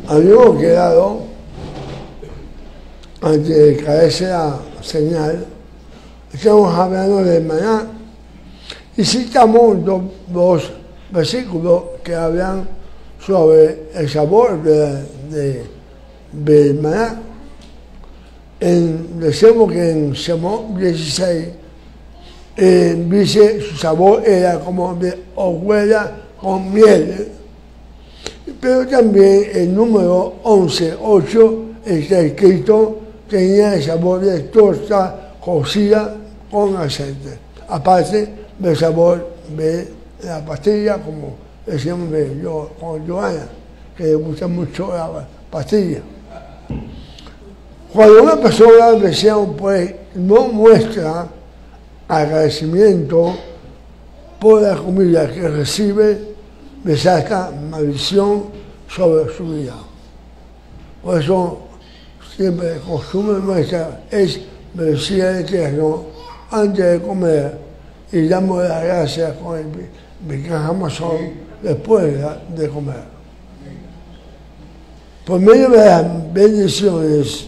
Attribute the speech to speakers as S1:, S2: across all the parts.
S1: habíamos quedado, antes de caerse la señal, estamos hablando de maná y citamos dos versículos que hablan sobre el sabor del maná. Decimos que en Shemot 16 dice su sabor era como de hojuela con miel, pero también el número 11:8 está escrito tenía el sabor de torta cocida con aceite, aparte del sabor de la pastilla, como decíamos con Joana, que le gusta mucho la pastilla. Cuando una persona, decíamos, pues, no muestra agradecimiento por la comida que recibe, desata maldición sobre su vida. Por eso siempre el costumbre nuestra es bendecir al Eterno antes de comer y damos las gracias con el Birkat después de comer. Por medio de las bendiciones,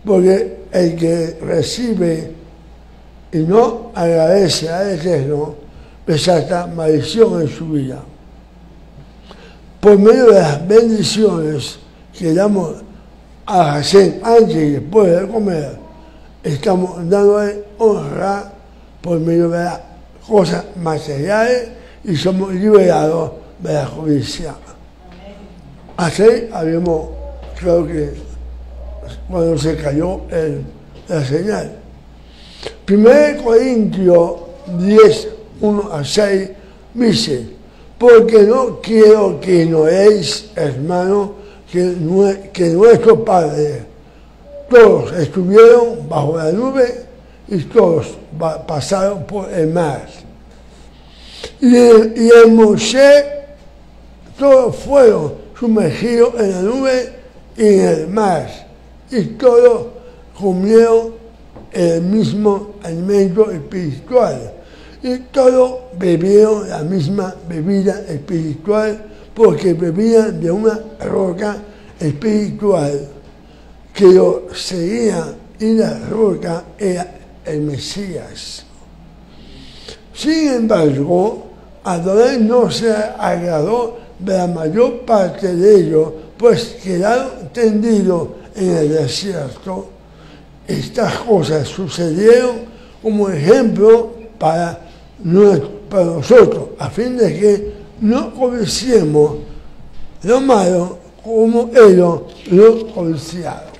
S1: porque el que recibe y no agradece al Eterno, desata maldición en su vida. Por medio de las bendiciones que damos a Hashem antes y después de comer, estamos dándole honra por medio de las cosas materiales y somos liberados de la codicia. Así habíamos, creo que cuando se cayó la señal. 1 Corintios 10:1-6 dice, porque no quiero que ignoréis, hermanos, que nuestros padres todos estuvieron bajo la nube y todos pasaron por el mar. Y en Moshe todos fueron sumergidos en la nube y en el mar, y todos comieron el mismo alimento espiritual, y todos bebieron la misma bebida espiritual, porque bebían de una roca espiritual que los seguía, y la roca era el Mesías. Sin embargo, Adonai no se agradó de la mayor parte de ellos, pues quedaron tendidos en el desierto. Estas cosas sucedieron como ejemplo para nosotros, a fin de que no codiciemos lo malo como ellos lo codiciaron.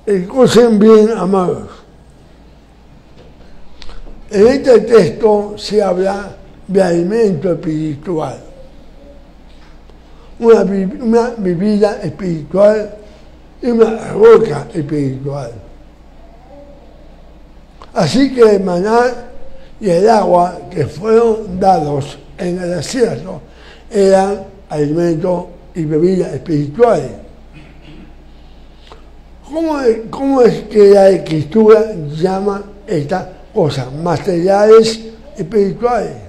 S1: Escuchen bien, amados. En este texto se habla de alimento espiritual, una bebida espiritual y una roca espiritual. Así que el maná y el agua que fueron dados en el desierto eran alimentos y bebidas espirituales. ¿Cómo es que la Escritura llama estas cosas? Materiales espirituales.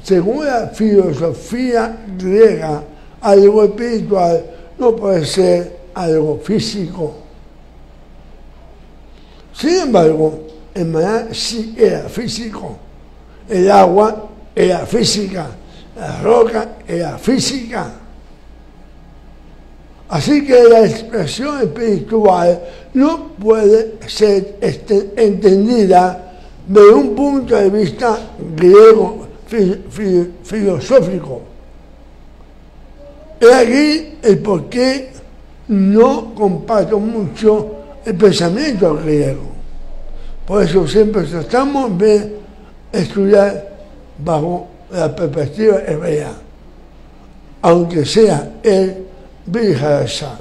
S1: Según la filosofía griega, algo espiritual no puede ser algo físico. Sin embargo, el maná sí era físico, el agua era física, la roca era física. Así que la expresión espiritual no puede ser entendida de un punto de vista griego filosófico. He aquí el por qué no comparto mucho el pensamiento griego. Por eso siempre tratamos de estudiar bajo la perspectiva hebrea, aunque sea el Birhasha.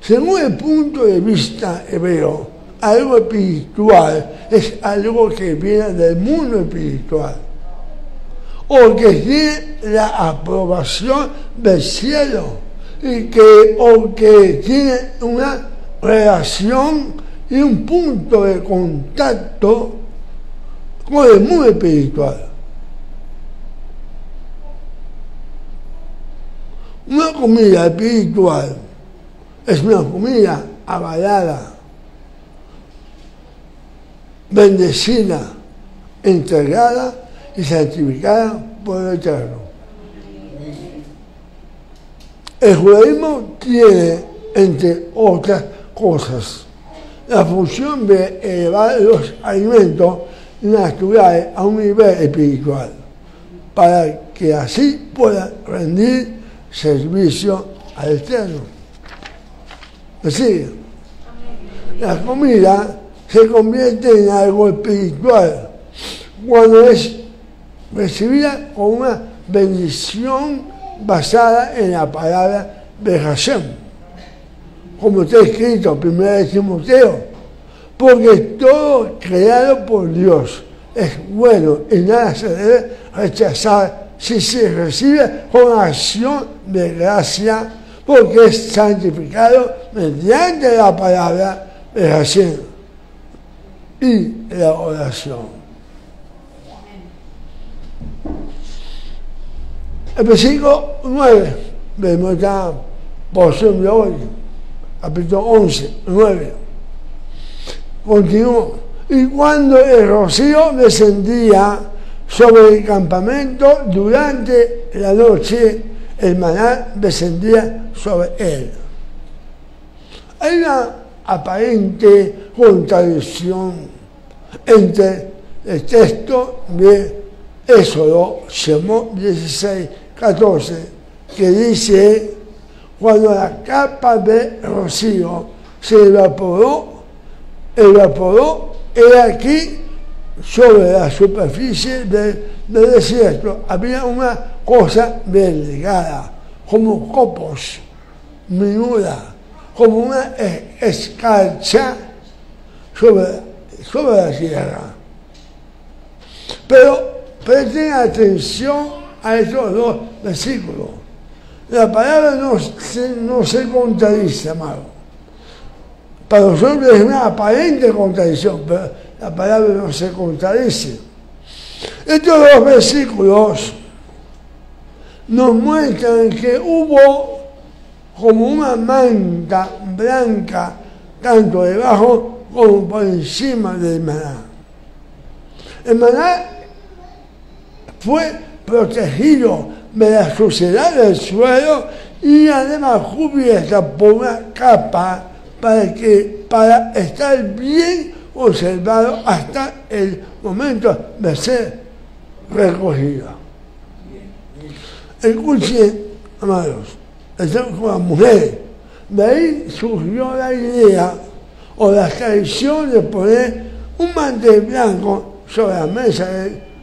S1: Según el punto de vista hebreo, algo espiritual es algo que viene del mundo espiritual, o que tiene la aprobación del cielo, o que tiene una relación y un punto de contacto con el mundo espiritual. Una comida espiritual es una comida avalada, bendecida, entregada y santificada por el Eterno. El judaísmo tiene, entre otras cosas, la función de elevar los alimentos naturales a un nivel espiritual, para que así puedan rendir servicio al Eterno. Así, la comida se convierte en algo espiritual cuando es recibida con una bendición basada en la palabra de Hashem, como está escrito en 1 Timoteo, porque todo creado por Dios es bueno y nada se debe rechazar si se recibe con acción de gracia, porque es santificado mediante la palabra de Hashem y la oración. El versículo 9 de nuestra porción de hoy, capítulo 11, 9, continuó. Y cuando el rocío descendía sobre el campamento durante la noche, el maná descendía sobre él. Hay una aparente contradicción entre el texto de Éxodo, Shemot 16, 14, que dice: cuando la capa de rocío se evaporó, he aquí sobre la superficie del desierto había una cosa delgada, como copos, menuda, como una escarcha sobre la tierra. Pero presten atención a estos dos versículos. La palabra no se contradice, amado. Para nosotros es una aparente contradicción, pero la palabra no se contradice. Estos dos versículos nos muestran que hubo como una manta blanca, tanto debajo como por encima del maná. El maná fue protegido de la suciedad del suelo y además cubierta por una capa para estar bien observado hasta el momento de ser recogida. Escuchen, amados, estamos con las mujeres. De ahí surgió la idea o la tradición de poner un mantel blanco sobre la mesa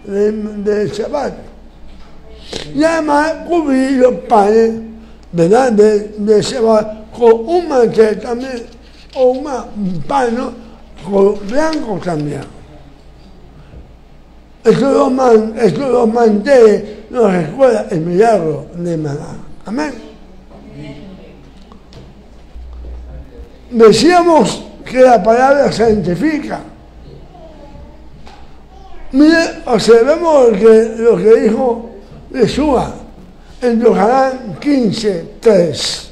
S1: del Shabbat. Y además cubrir los panes, ¿verdad?, del Shabbat con un mantel también, o un pano blanco también. Estos dos manteles nos recuerdan el milagro de maná. Amén. Decíamos que la palabra santifica. Miren, observemos lo que dijo Yeshua en Yohanan 15:3.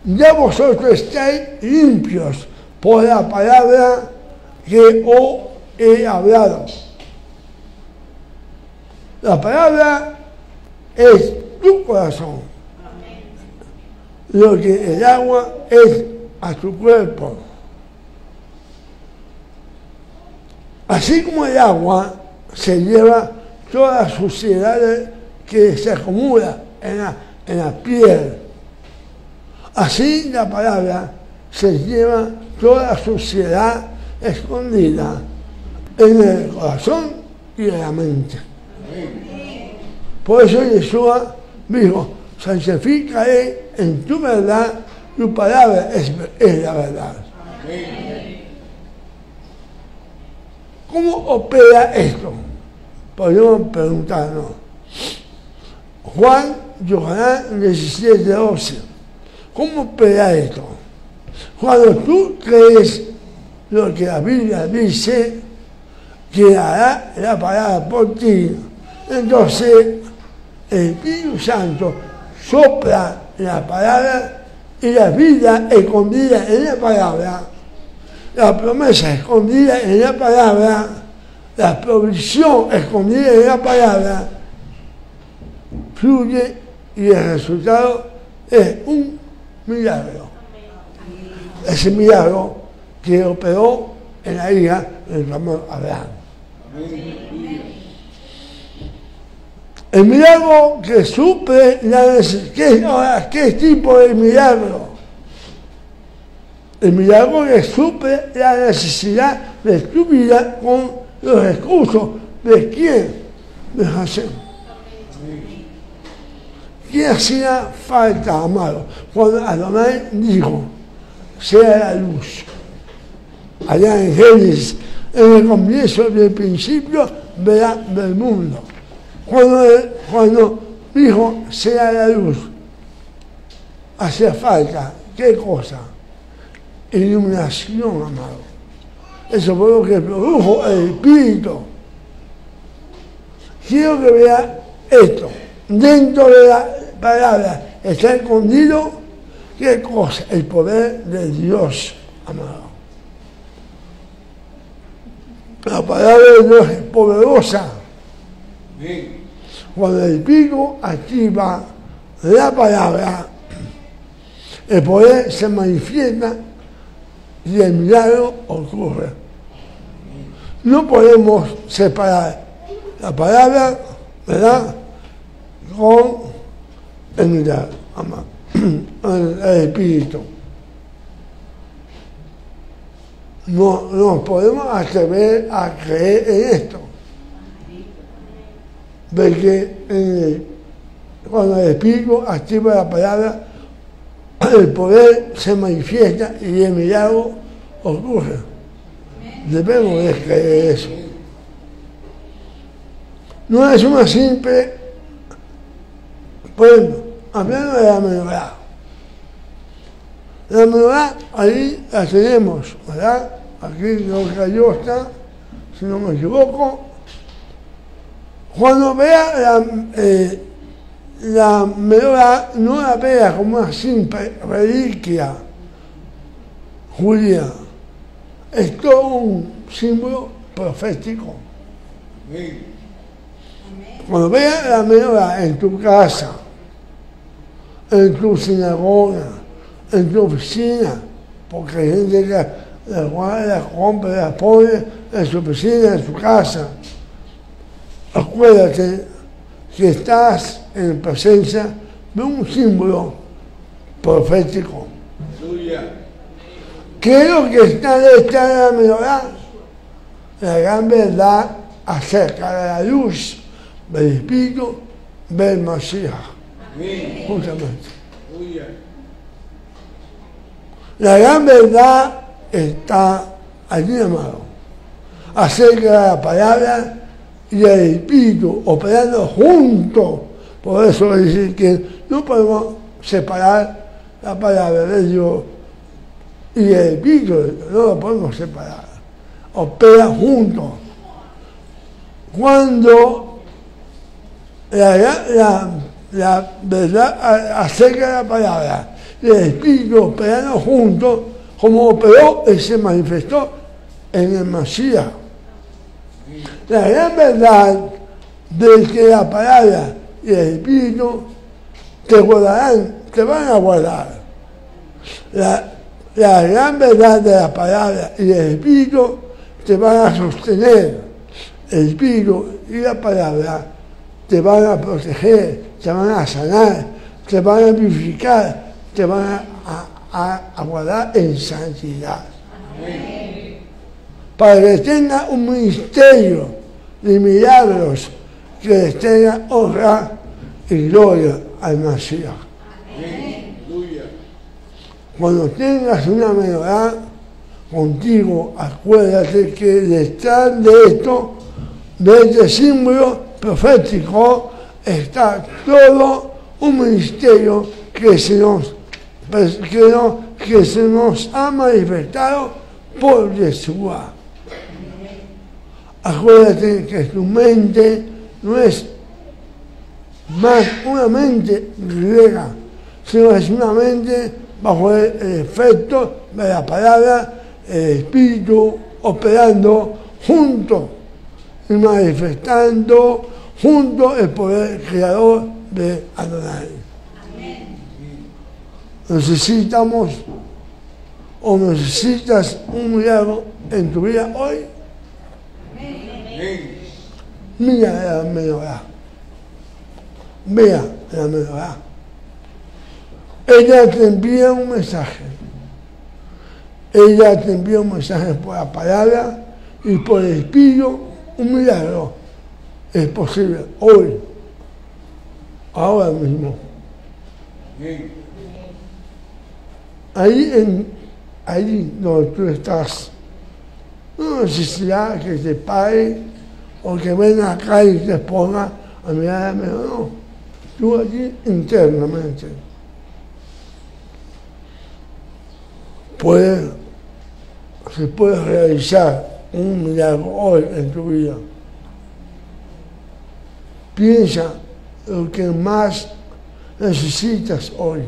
S1: Ya vosotros estáis limpios por la palabra que os he hablado. La palabra es tu corazón. Lo que el agua es a tu cuerpo. Así como el agua se lleva toda la suciedad que se acumula en la piel, así la palabra se lleva toda la suciedad escondida en el corazón y en la mente. Por eso Yeshua dijo: santifícale en tu verdad, tu palabra es la verdad. ¿Cómo opera esto? Podemos preguntarnos. Juan, Yohanan 17:12. ¿Cómo opera esto? Cuando tú crees lo que la Biblia dice, que hará la palabra por ti, entonces el Espíritu Santo sopla la palabra y la vida escondida en la palabra, la promesa escondida en la palabra, la provisión escondida en la palabra, fluye y el resultado es un milagro. Ese milagro que operó en la hija del amor Abraham. El milagro que suple la necesidad. ¿Qué tipo de milagro? El milagro que suple la necesidad de tu vida con los recursos de quién? De Hashem. ¿Quién hacía falta, amado? Cuando Adonai dijo, sea la luz. Allá en Génesis, en el comienzo del principio del mundo. Cuando dijo, sea la luz, hacía falta, ¿qué cosa? Iluminación, amado. Eso fue lo que produjo el Espíritu. Quiero que vea esto. Dentro de la palabra está escondido, ¿qué cosa? El poder de Dios, amado. La palabra de Dios es poderosa. Cuando el Espíritu activa la palabra, el poder se manifiesta y el milagro ocurre. No podemos separar la palabra, ¿verdad?, con el milagro, el Espíritu. No nos podemos atrever a creer en esto. Porque cuando el Espíritu activa la palabra, el poder se manifiesta y el milagro ocurre. Debemos de creer eso. No es una simple, por ejemplo, hablando de la menorá. La menorá, ahí la tenemos, ¿verdad? Aquí lo que yo está, si no me equivoco. Cuando vea la menorá, no la vea como una simple reliquia judía. Es todo un símbolo profético. Cuando vea la menorá en tu casa, en tu sinagoga, en tu oficina, porque hay gente que la guarda, la compra, la pone en su oficina, en su casa. Acuérdate que estás en presencia de un símbolo profético. ¿Qué es lo que está detrás de la menorá? La gran verdad acerca de la luz del Espíritu del Mashiach. Justamente. La gran verdad está allí, amado, acerca de la palabra y el Espíritu operando juntos. Por eso decir que no podemos separar la palabra de Dios y el Espíritu, no lo podemos separar. Opera juntos. Cuando la verdad acerca de la palabra y el Espíritu operando juntos, como operó y se manifestó en el Mashiach. La gran verdad de que la palabra y el Espíritu te guardarán, te van a guardar. La gran verdad de la palabra y el Espíritu te van a sostener. El Espíritu y la palabra te van a proteger, te van a sanar, te van a vivificar, te van a guardar en santidad. Amén. Para que tenga un ministerio de milagros que les tenga honra y gloria al Mashiach. Amén. Cuando tengas una menorá contigo, acuérdate que detrás de esto, de este símbolo profético, está todo un ministerio que se nos ha manifestado por Yeshua. Acuérdate que tu mente no es más una mente griega, sino sencillamente bajo el efecto de la palabra, el Espíritu operando junto y manifestando junto el poder creador de Adonai. Necesitamos o necesitas un milagro en tu vida hoy. Mira la menorá. Vea la menorá. Ella te envía un mensaje. Ella te envía un mensaje por la palabra y por el Espíritu. Un milagro es posible hoy, ahora mismo. Ahí donde tú estás, no necesitas que te pare o que venga acá y te ponga a mirar, no. Tú allí internamente se puede realizar un milagro hoy en tu vida. Piensa lo que más necesitas hoy.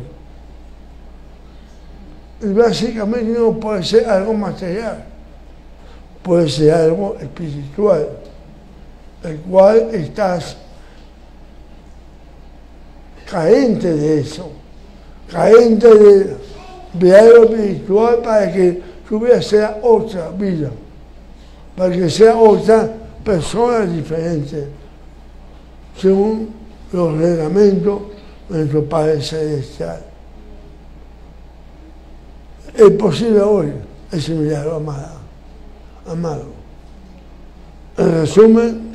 S1: Y básicamente no puede ser algo material, puede ser algo espiritual, el cual estás carente de eso, carente de algo espiritual para que tu vida sea otra vida, para que sea otra persona diferente, según los reglamentos de nuestro Padre Celestial. Es posible hoy ese milagro, amado. En resumen,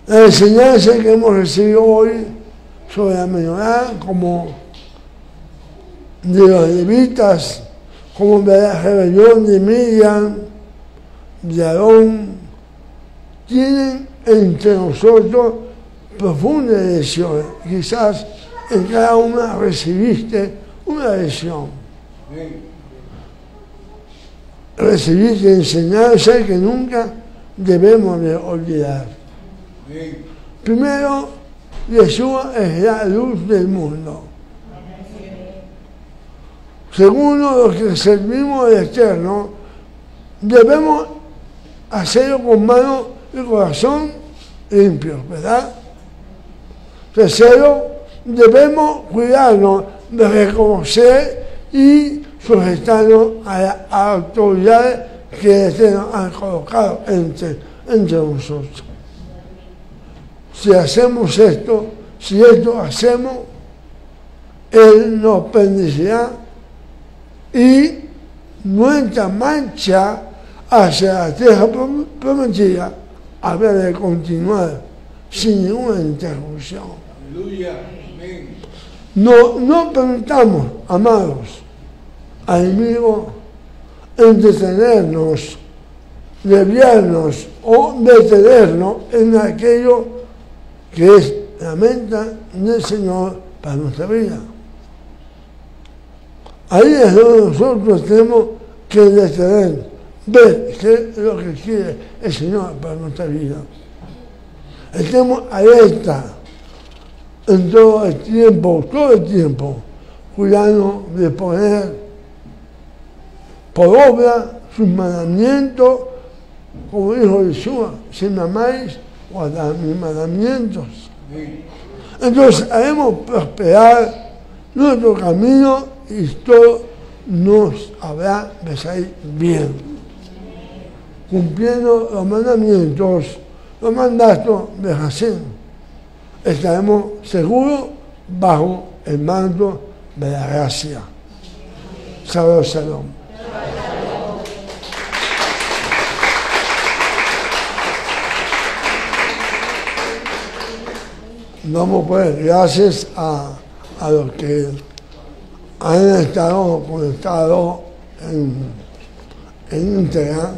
S1: la enseñanza que hemos recibido hoy sobre la menorá, como de los levitas, como de la rebelión de Miriam, de Aarón, tienen entre nosotros profundas lecciones. Quizás en cada una recibiste una lección. Recibiste enseñanza que nunca debemos de olvidar. Primero, Yeshua es la luz del mundo. Segundo, los que servimos al Eterno debemos hacerlo con mano y corazón limpios, ¿verdad? Tercero, debemos cuidarnos de reconocer y sujetarnos a las autoridades que el Eterno ha colocado entre nosotros. Si hacemos esto, si esto hacemos, Él nos bendecirá y nuestra marcha hacia la tierra prometida habrá de continuar sin ninguna interrupción.
S2: Aleluya. Amén.
S1: No permitamos, amados, al enemigo entretenernos, desviarnos o detenernos en aquello que es la meta del Señor para nuestra vida. Ahí es donde nosotros tenemos que detener, ver qué es lo que quiere el Señor para nuestra vida. Estemos alerta en todo el tiempo, cuidando de poner por obra sus mandamientos, como dijo Yeshua, si me amáis, guardad mis mandamientos. Entonces haremos prosperar nuestro camino y todo nos habrá de salir bien, cumpliendo los mandamientos, los mandatos de Hashem. Estaremos seguros bajo el manto de la gracia. Shalom, shalom. Damos pues gracias a los que han estado conectados en Instagram,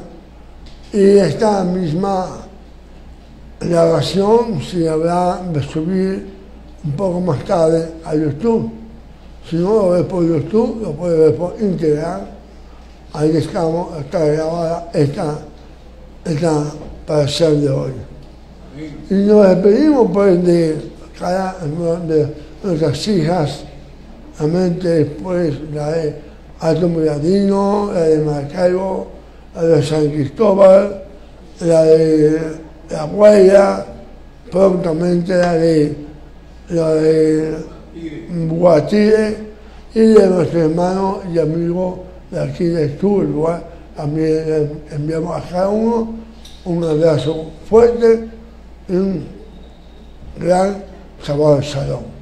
S1: y esta misma grabación se habrá de subir un poco más tarde a YouTube. Si no lo ves por YouTube, lo puedes ver por Instagram. Ahí estamos, está grabada esta parcial de hoy. Y nos despedimos pues de nuestras hijas, después la de Alto Miradino, la de Maracaibo, la de San Cristóbal, la de La Guaira, prontamente la de Guatire y de nuestro hermano y amigo de aquí de Uruguay. También enviamos a cada uno un abrazo fuerte y un gran sabor al salón.